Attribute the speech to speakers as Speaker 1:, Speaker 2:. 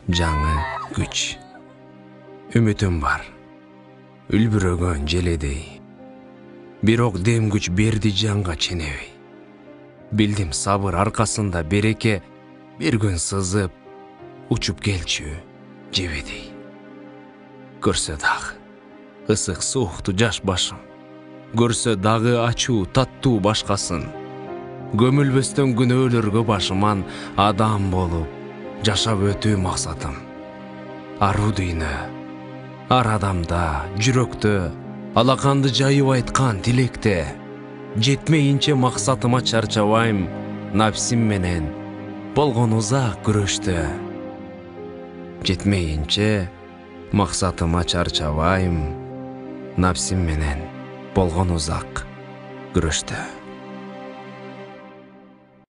Speaker 1: жаңы күч. Үмүтүм бар, үлбүрөгөн желедей. Бирок дем күч берди жанга ченебей. Билдим сабыр аркасында береке, бир күн сызып, учуп келчү жебедей. Көрсө дагы ысык суукту жаш башым, көрсө дагы ачуу таттуу башкасын, көмүлбөстөн күнөөлөргө башыман адам болуп жашап өтүү максатым. Аруу дүйнө, ар адамда, жүрөктө, алаканды жайып айткан тилекте. Жетмейинче максатыма чарчабайм, напсим менен болгон узак күрөштө. Жетмейинче максатыма чарчабайм, напсим менен болгон узак күрөштө.